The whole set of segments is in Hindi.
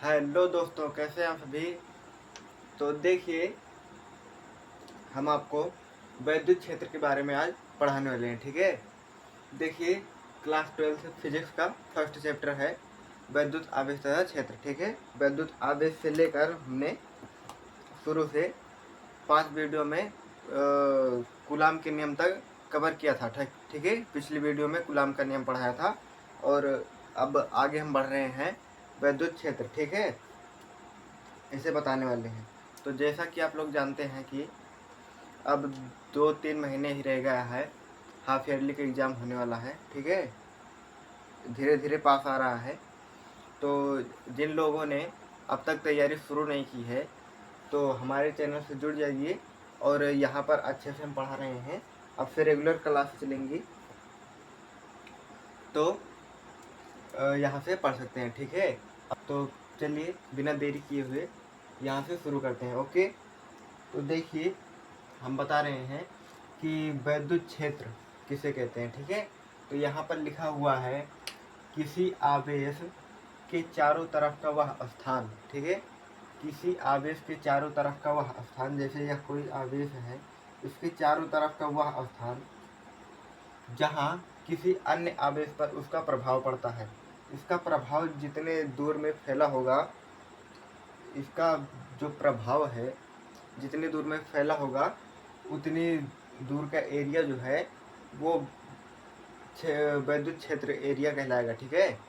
हेलो दोस्तों, कैसे हैं आप सभी। तो देखिए, हम आपको वैद्युत क्षेत्र के बारे में आज पढ़ाने वाले हैं। ठीक है, देखिए, क्लास 12 फिजिक्स का फर्स्ट चैप्टर है वैद्युत आवेश तथा क्षेत्र। ठीक है, वैद्युत आवेश से लेकर हमने शुरू से 5 वीडियो में कूलाम के नियम तक कवर किया था। ठीक है, पिछली वीडियो में कूलाम का नियम पढ़ाया था और अब आगे हम बढ़ रहे हैं वैद्युत क्षेत्र। ठीक है, इसे बताने वाले हैं। तो जैसा कि आप लोग जानते हैं कि अब 2-3 महीने ही रह गया है, हाफ ईयरली का एग्ज़ाम होने वाला है। ठीक है, धीरे धीरे पास आ रहा है। तो जिन लोगों ने अब तक तैयारी शुरू नहीं की है तो हमारे चैनल से जुड़ जाइए और यहाँ पर अच्छे से हम पढ़ा रहे हैं। अब से रेगुलर क्लास चलेंगी तो यहाँ से पढ़ सकते हैं। ठीक है, अब तो चलिए बिना देरी किए हुए यहाँ से शुरू करते हैं। ओके, तो देखिए, हम बता रहे हैं कि वैद्युत क्षेत्र किसे कहते हैं। ठीक है, तो यहाँ पर लिखा हुआ है किसी आवेश के चारों तरफ का वह स्थान। ठीक है, किसी आवेश के चारों तरफ का वह स्थान, जैसे यह कोई आवेश है, इसके चारों तरफ का वह स्थान जहाँ किसी अन्य आवेश पर उसका प्रभाव पड़ता है। इसका प्रभाव जितने दूर में फैला होगा, इसका जो प्रभाव है जितनी दूर में फैला होगा उतनी दूर का एरिया जो है वो वैद्युत क्षेत्र एरिया कहलाएगा। ठीक है,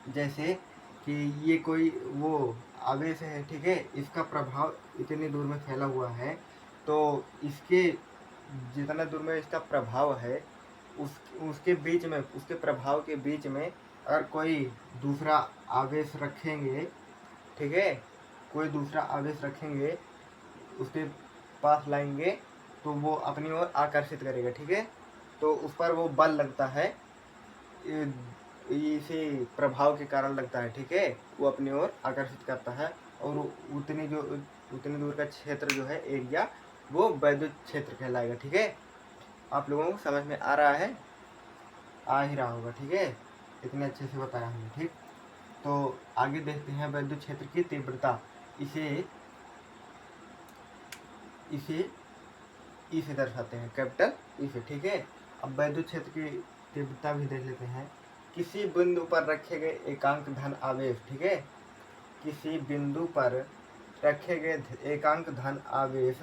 जैसे कि ये कोई वो आवेश है। ठीक है, इसका प्रभाव इतनी दूर में फैला हुआ है, तो इसके जितना दूर में इसका प्रभाव है उसके बीच में, उसके प्रभाव के बीच में अगर कोई दूसरा आवेश रखेंगे, ठीक है, कोई दूसरा आवेश रखेंगे, उसके पास लाएंगे तो वो अपनी ओर आकर्षित करेगा। ठीक है, तो उस पर वो बल लगता है, इसी प्रभाव के कारण लगता है। ठीक है, वो अपनी ओर आकर्षित करता है और उतनी दूर का क्षेत्र जो है एरिया वो वैद्युत क्षेत्र कहलाएगा। ठीक है, आप लोगों को समझ में आ रहा है, आ ही रहा होगा। ठीक है, इतने अच्छे से बताया हमने। ठीक, तो आगे देखते हैं वैद्युत क्षेत्र की तीव्रता। इसे ई से दर्शाते हैं, कैपिटल ई से। ठीक है, अब वैद्युत क्षेत्र की तीव्रता भी देख लेते हैं। किसी बिंदु पर रखे गए एकांक धन आवेश। ठीक है, किसी बिंदु पर रखे गए एकांक धन आवेश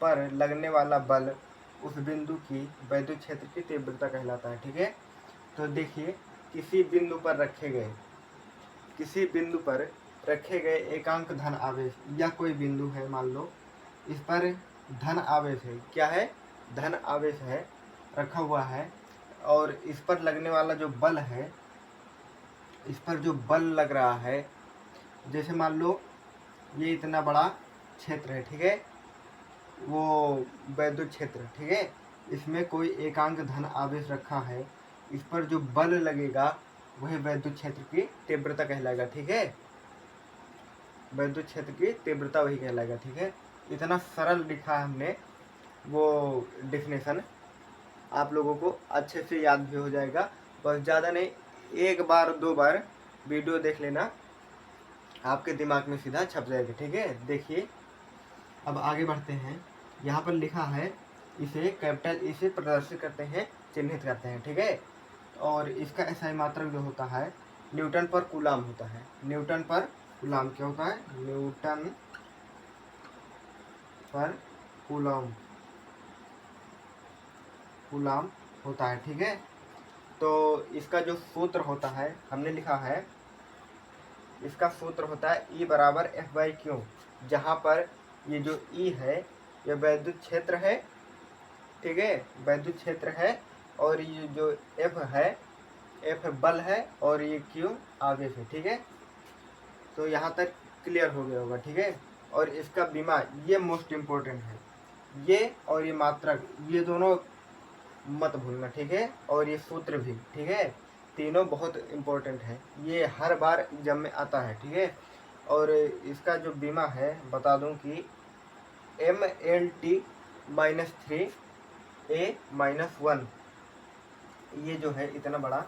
पर लगने वाला बल उस बिंदु की वैद्युत क्षेत्र की तीव्रता कहलाता है। ठीक है, तो देखिए, किसी बिंदु पर रखे गए एकांक धन आवेश, या कोई बिंदु है, मान लो इस पर धन आवेश है। क्या है? धन आवेश है, रखा हुआ है, और इस पर लगने वाला जो बल है, इस पर जो बल लग रहा है, जैसे मान लो ये इतना बड़ा क्षेत्र है। ठीक है, वो वैद्युत क्षेत्र। ठीक है, इसमें कोई एकांक धन आवेश रखा है, इस पर जो बल लगेगा वह वैद्युत क्षेत्र की तीव्रता कहलाएगा। ठीक है, वैद्युत क्षेत्र की तीव्रता वही कहलाएगा। ठीक है, इतना सरल लिखा है हमने, वो डेफिनेशन आप लोगों को अच्छे से याद भी हो जाएगा। बस ज़्यादा नहीं, 1 बार 2 बार वीडियो देख लेना, आपके दिमाग में सीधा छप जाएगा। ठीक है, देखिए, अब आगे बढ़ते हैं। यहाँ पर लिखा है, इसे कैपिटल ई से प्रदर्शित करते हैं, चिन्हित करते हैं। ठीक है, और इसका SI मात्रक जो होता है न्यूटन पर कूलाम होता है। न्यूटन पर कूलाम क्या होता है? न्यूटन पर कूलाम होता है। ठीक है, तो इसका जो सूत्र होता है हमने लिखा है, इसका सूत्र होता है E बराबर F/Q, जहाँ पर ये जो E है ये वैद्युत क्षेत्र है। ठीक है, वैद्युत क्षेत्र है, और ये जो F है, F बल है, और ये Q आवेश है। ठीक है, तो यहाँ तक क्लियर हो गया होगा। ठीक है, और इसका बीमा, ये मोस्ट इम्पोर्टेंट है, ये और ये मात्रक, ये दोनों मत भूलना। ठीक है, और ये सूत्र भी। ठीक है, तीनों बहुत इम्पोर्टेंट है, ये हर बार एग्जाम में आता है। ठीक है, और इसका जो बीमा है बता दूं कि MLT-3A-1, ये जो है इतना बड़ा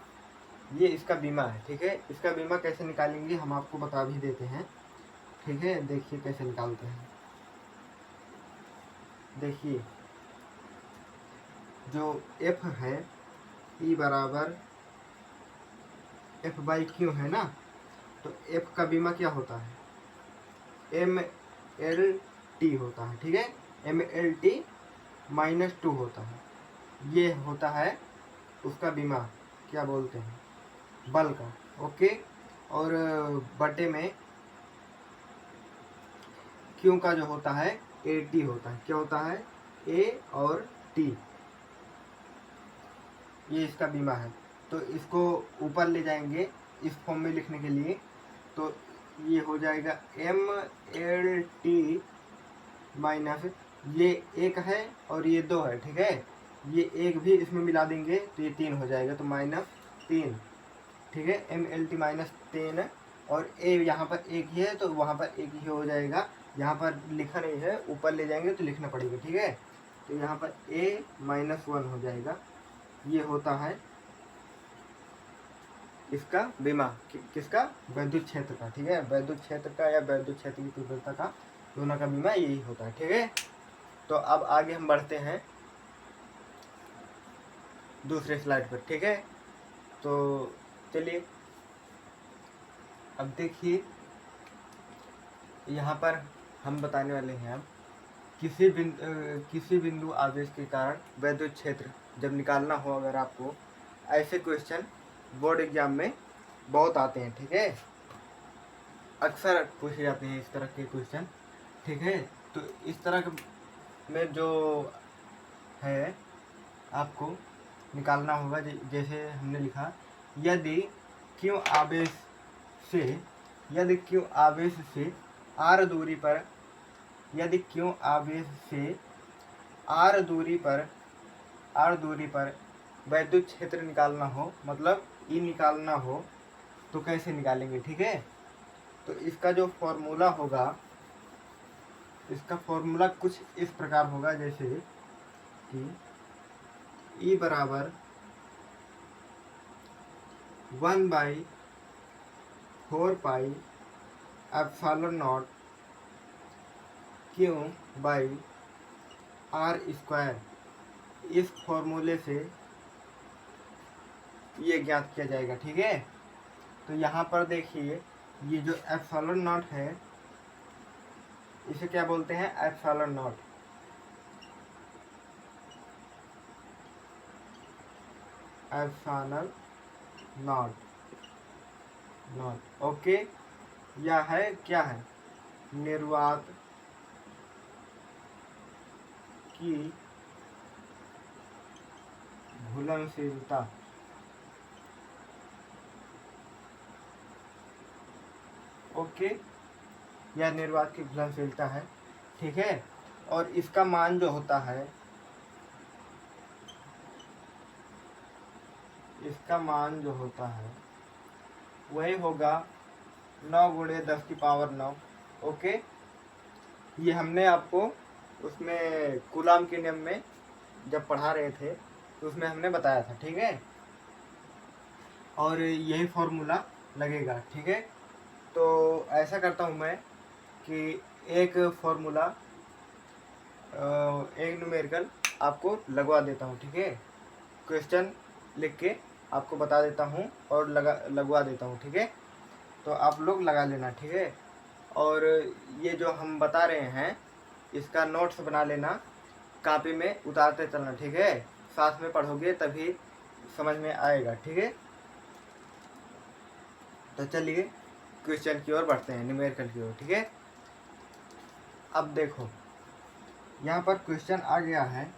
ये इसका बीमा है, ठीक है। इसका बीमा कैसे निकालेंगे हम आपको बता भी देते हैं, ठीक है। देखिए कैसे निकालते हैं। देखिए जो एफ है ई बराबर एफ बाई क्यू है ना, तो एफ का बीमा क्या होता है, एम एल टी होता है, ठीक है। एम एल टी -2 होता है, ये होता है उसका बीमा, क्या बोलते हैं, बल का, ओके। और बटे में क्यू का जो होता है ए टी होता है, क्या होता है, ए और टी, ये इसका बीमा है। तो इसको ऊपर ले जाएंगे इस फॉर्म में लिखने के लिए, तो ये हो जाएगा एम एल टी माइनस, ये एक है और ये 2 है, ठीक है। ये एक भी इसमें मिला देंगे तो ये 3 हो जाएगा, तो -3, ठीक है। एम एल टी -3 और ए यहाँ पर एक ही है तो वहाँ पर एक ही हो जाएगा, यहाँ पर लिखा नहीं है, ऊपर ले जाएंगे तो लिखना पड़ेगा, ठीक है। तो यहाँ पर a -1 हो जाएगा, ये होता है इसका बीमा, किसका, वैद्युत क्षेत्र का, ठीक है। वैद्युत क्षेत्र का या वैद्युत क्षेत्र की तीव्रता का, दोनों का बीमा यही होता है, ठीक है। तो अब आगे हम बढ़ते हैं दूसरे स्लाइड पर, ठीक है। तो चलिए अब देखिए, यहाँ पर हम बताने वाले हैं अब किसी बिंदु आवेश के कारण वैद्युत क्षेत्र जब निकालना हो, अगर आपको, ऐसे क्वेश्चन बोर्ड एग्जाम में बहुत आते हैं, ठीक है। अक्सर पूछे जाते हैं इस तरह के क्वेश्चन, ठीक है। तो इस तरह में जो है आपको निकालना होगा, जैसे हमने लिखा, यदि क्यू आवेश से आर दूरी पर, यदि क्यू आवेश से आर दूरी पर वैद्युत क्षेत्र निकालना हो, मतलब ई निकालना हो, तो कैसे निकालेंगे, ठीक है। तो इसका जो फॉर्मूला होगा, इसका फॉर्मूला कुछ इस प्रकार होगा, जैसे कि ई बराबर 1/4 pi epsilon nought Q by R square, इस फॉर्मूले से ये ज्ञात किया जाएगा, ठीक है। तो यहाँ पर देखिए, ये जो एप्सिलॉन नॉट है, इसे क्या बोलते हैं, epsilon not, epsilon not, okay. यह है क्या है, निर्वात की घुलनशीलता, ओके। यह निर्वात की घुलनशीलता है, ठीक है। और इसका मान जो होता है, वही होगा 9 × 10⁹, ओके। ये हमने आपको उसमें कूलाम के नियम में जब पढ़ा रहे थे तो उसमें हमने बताया था, ठीक है। और यही फॉर्मूला लगेगा, ठीक है। तो ऐसा करता हूँ मैं कि एक फॉर्मूला, एक न्यूमेरिकल आपको लगवा देता हूँ, ठीक है। क्वेश्चन लिख के आपको बता देता हूँ और लगवा देता हूँ, ठीक है। तो आप लोग लगा लेना, ठीक है। और ये जो हम बता रहे हैं, इसका नोट्स बना लेना, कॉपी में उतारते चलना, ठीक है। साथ में पढ़ोगे तभी समझ में आएगा, ठीक है। तो चलिए क्वेश्चन की ओर बढ़ते हैं, न्यूमेरिकल की ओर, ठीक है। अब देखो यहाँ पर क्वेश्चन आ गया है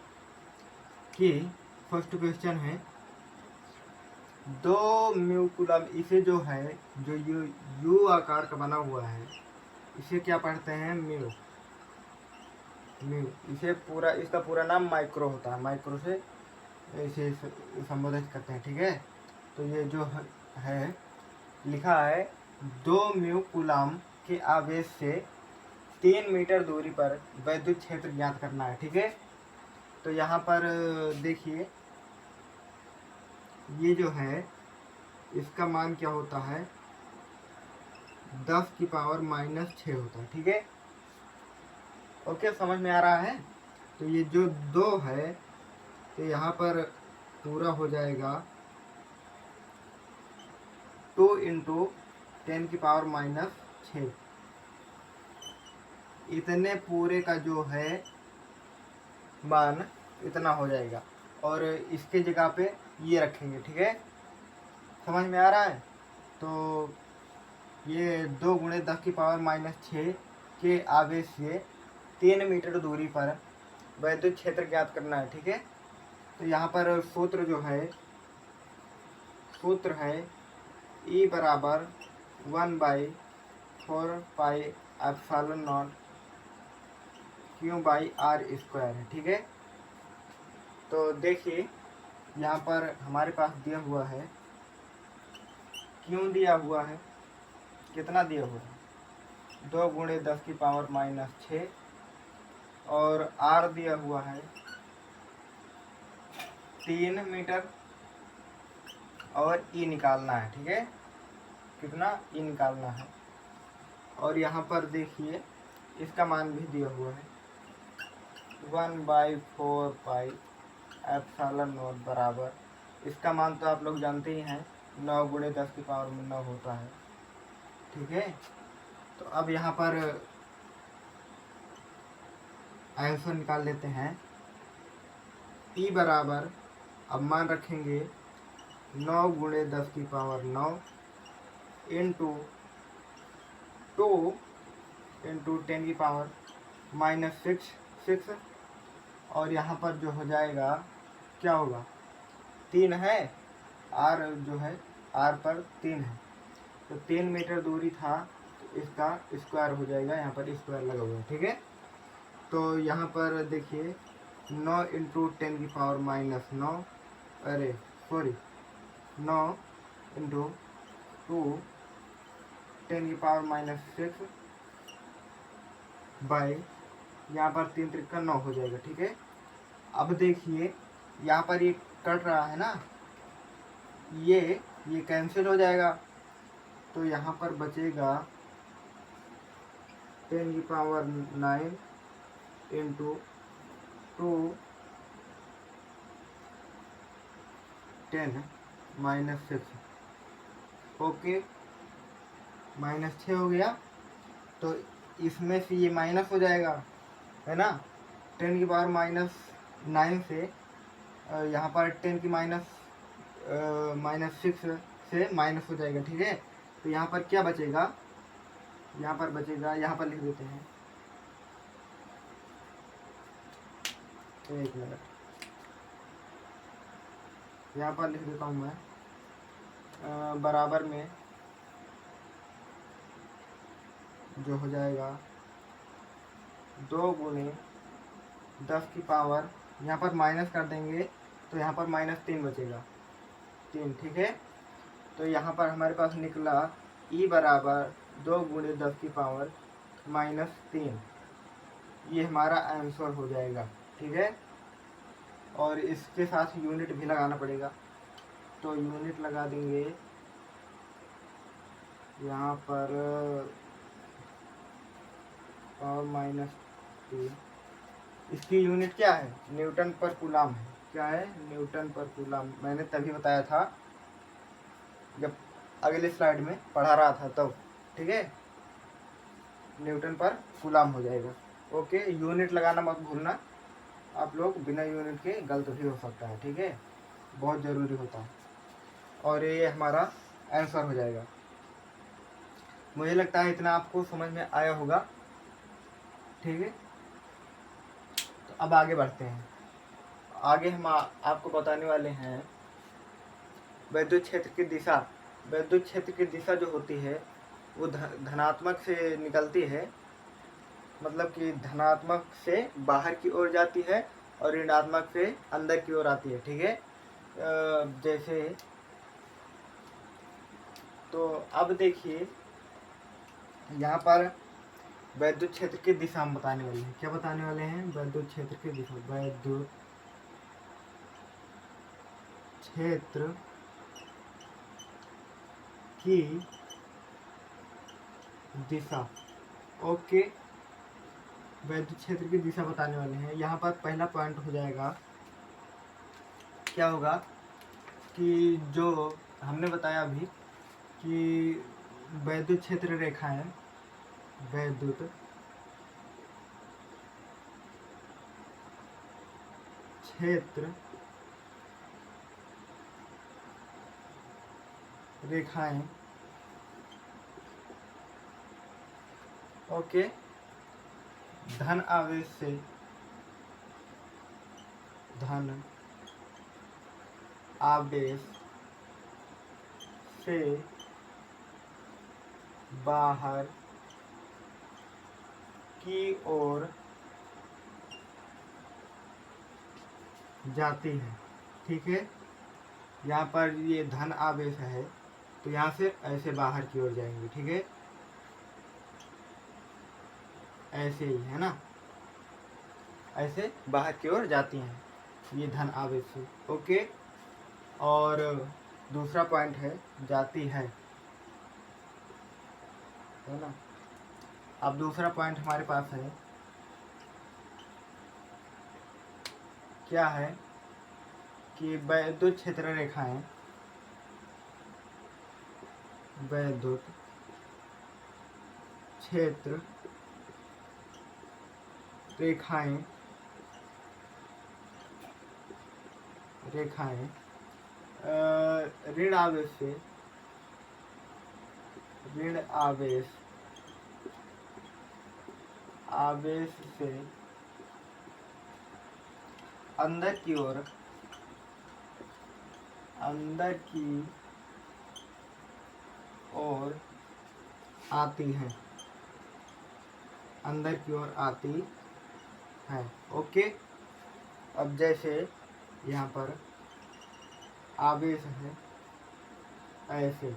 कि फर्स्ट क्वेश्चन है 2 म्यू कूलम, इसे जो है, जो यू आकार का बना हुआ है, इसे क्या पढ़ते हैं, म्यू। इसे पूरा, इसका पूरा नाम माइक्रो होता है, माइक्रो से इसे संबोधित करते हैं, ठीक है। तो ये जो है लिखा है 2 म्यू कूलम के आवेश से 3 मीटर दूरी पर वैद्युत क्षेत्र ज्ञात करना है, ठीक है। तो यहाँ पर देखिए, ये जो है इसका मान क्या होता है, 10 की पावर -6 होता है। ठीक है, ओके, समझ में आ रहा है। तो ये जो 2 है तो यहाँ पर पूरा हो जाएगा 2 × 10 की पावर -6, इतने पूरे का जो है मान इतना हो जाएगा। और इसके जगह पे ये रखेंगे। ठीक है, समझ में आ रहा है। तो ये 2 × 10 की पावर -6 के आवेश से 3 मीटर दूरी पर वैद्युत क्षेत्र ज्ञात करना है। ठीक है, तो यहाँ पर सूत्र है E बराबर 1/4πε0 Q/r² है। ठीक है, तो देखिए यहाँ पर हमारे पास दिया हुआ है, क्यों दिया हुआ है, कितना दिया हुआ है, 2 × 10 की पावर -6 और r दिया हुआ है 3 मीटर और E निकालना है। ठीक है, कितना E निकालना है। और यहाँ पर देखिए इसका मान भी दिया हुआ है 1/4πε0 बराबर, इसका मान तो आप लोग जानते ही हैं, 9 × 10 की पावर में 9 होता है। ठीक है, तो अब यहाँ पर आंसर निकाल लेते हैं। E बराबर, अब मान रखेंगे 9 × 10 की पावर 9 इंटू 2 × 10 की पावर -6 और यहाँ पर जो हो जाएगा क्या होगा, 3 है, r जो है r पर 3 है, तो 3 मीटर दूरी था तो इसका स्क्वायर हो जाएगा, यहाँ पर स्क्वायर लगा हुआ है। ठीक है, तो यहाँ पर देखिए 9 × 10 की पावर -9, अरे सॉरी 9 × 2 10 की पावर -6 बाई, यहाँ पर 3 त्रिका 9 हो जाएगा। ठीक है, अब देखिए यहाँ पर ये कट रहा है ना, ये कैंसिल हो जाएगा, तो यहाँ पर बचेगा 10 की पावर 9 इंटू 2 10 -6, ओके, -6 हो गया। तो इसमें से ये माइनस हो जाएगा, है ना, 10 की पावर -9 से यहाँ पर 10 की -6 से माइनस हो जाएगा। ठीक है, तो यहाँ पर क्या बचेगा, यहाँ पर बचेगा, यहाँ पर लिख देते हैं, एक मिनट, यहाँ पर लिख देता हूँ मैं, बराबर में जो हो जाएगा 2 × 10 की पावर, यहाँ पर माइनस कर देंगे तो यहाँ पर -3 बचेगा, 3। ठीक है, तो यहाँ पर हमारे पास निकला E बराबर 2 × 10 की पावर -3, ये हमारा आंसर हो जाएगा। ठीक है, और इसके साथ यूनिट भी लगाना पड़ेगा, तो यूनिट लगा देंगे यहाँ पर पावर -3, इसकी यूनिट क्या है, न्यूटन पर कूलम है। क्या है, न्यूटन पर कूलम, मैंने तभी बताया था जब अगले स्लाइड में पढ़ा रहा था तब। ठीक है, न्यूटन पर कूलम हो जाएगा। ओके, यूनिट लगाना मत भूलना आप लोग, बिना यूनिट के गलत भी हो सकता है। ठीक है, बहुत ज़रूरी होता है, और ये हमारा आंसर हो जाएगा। मुझे लगता है इतना आपको समझ में आया होगा। ठीक है, तो अब आगे बढ़ते हैं। आगे हम आपको बताने वाले हैं विद्युत क्षेत्र की दिशा। विद्युत क्षेत्र की दिशा जो होती है वो धनात्मक से निकलती है, मतलब कि धनात्मक से बाहर की ओर जाती है और ऋणात्मक से अंदर की ओर आती है। ठीक है, जैसे तो अब देखिए यहाँ पर विद्युत क्षेत्र की दिशा हम बताने वाले हैं। क्या बताने वाले हैं, विद्युत क्षेत्र की दिशा, विद्युत क्षेत्र की दिशा। ओके, वैद्युत क्षेत्र की दिशा बताने वाले हैं। यहाँ पर पहला पॉइंट हो जाएगा, क्या होगा कि जो हमने बताया अभी कि वैद्युत क्षेत्र रेखाएं, वैद्युत क्षेत्र रेखाएं, ओके, धन आवेश से, धन आवेश से बाहर की ओर जाती है। ठीक है, यहाँ पर ये धन आवेश है तो यहाँ से ऐसे बाहर की ओर जाएंगे। ठीक है, ऐसे ही है ना, ऐसे बाहर की ओर जाती हैं ये धन आवेश से। ओके, और दूसरा पॉइंट है जाती है ना। अब दूसरा पॉइंट हमारे पास है, क्या है कि वैद्युत क्षेत्र रेखाएं, वैद्युत क्षेत्र रेखाएं, रेखाएं ऋण आवेश से, ऋण आवेश, आवेश से अंदर की ओर, अंदर की ओर आती है, अंदर की ओर आती है। ओके, अब जैसे यहाँ पर आवेश है ऐसे।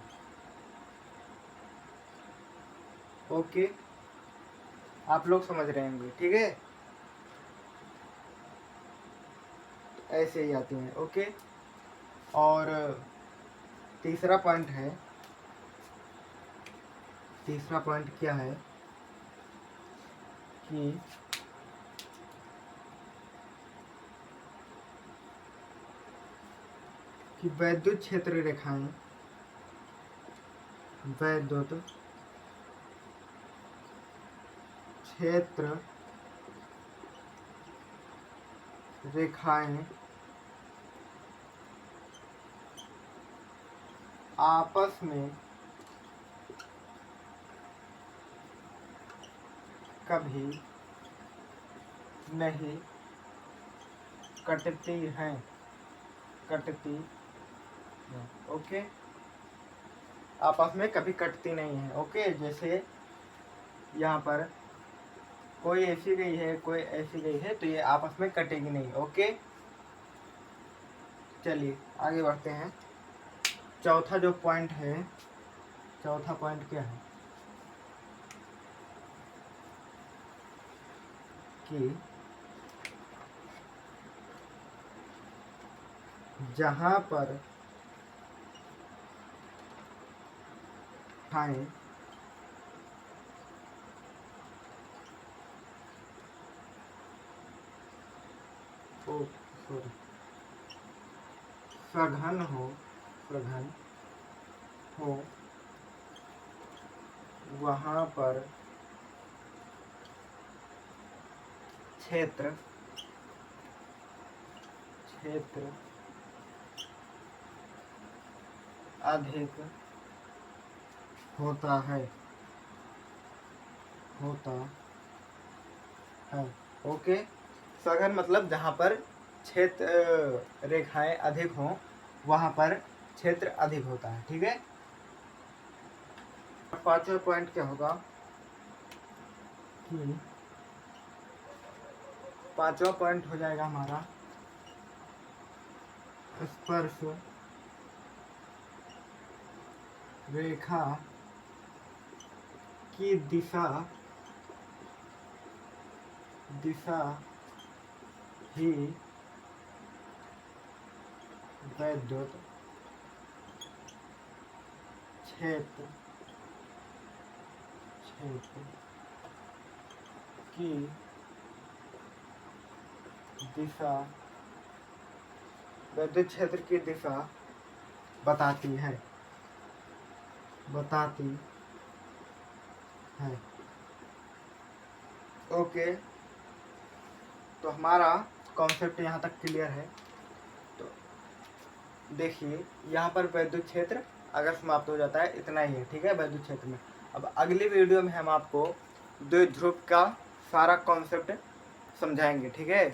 ओके, आप लोग समझ रहे होंगे। ठीक है, ऐसे ही आती हैं। ओके, और तीसरा पॉइंट है, तीसरा पॉइंट क्या है कि वैद्युत क्षेत्र रेखाएं, वैद्युत क्षेत्र रेखाएं आपस में कभी नहीं कटती हैं, कटती हैं। ओके, आपस में कभी कटती नहीं है। ओके, जैसे यहाँ पर कोई ऐसी गई है, कोई ऐसी गई है, तो ये आपस में कटेगी नहीं। ओके, चलिए आगे बढ़ते हैं। चौथा जो पॉइंट है, चौथा पॉइंट क्या है कि जहाँ पर खाएं सॉरी, सघन हो, सघन हो, वहाँ पर क्षेत्र, क्षेत्र अधिक होता है, होता है। ओके, सघन मतलब जहाँ पर क्षेत्र रेखाएं अधिक हों वहाँ पर क्षेत्र अधिक होता है। ठीक है, पांचवा पॉइंट क्या होगा कि पांचवा पॉइंट हो जाएगा हमारा स्पर्श रेखा की दिशा, दिशा ही वैद्युत क्षेत्र की दिशा, विद्युत क्षेत्र की दिशा बताती है। ओके, तो हमारा कॉन्सेप्ट यहाँ तक क्लियर है। तो देखिए यहाँ पर विद्युत क्षेत्र अगर समाप्त हो जाता है, इतना ही है, ठीक है, विद्युत क्षेत्र में। अब अगली वीडियो में हम आपको द्विध्रुव का सारा कॉन्सेप्ट समझाएंगे, ठीक है।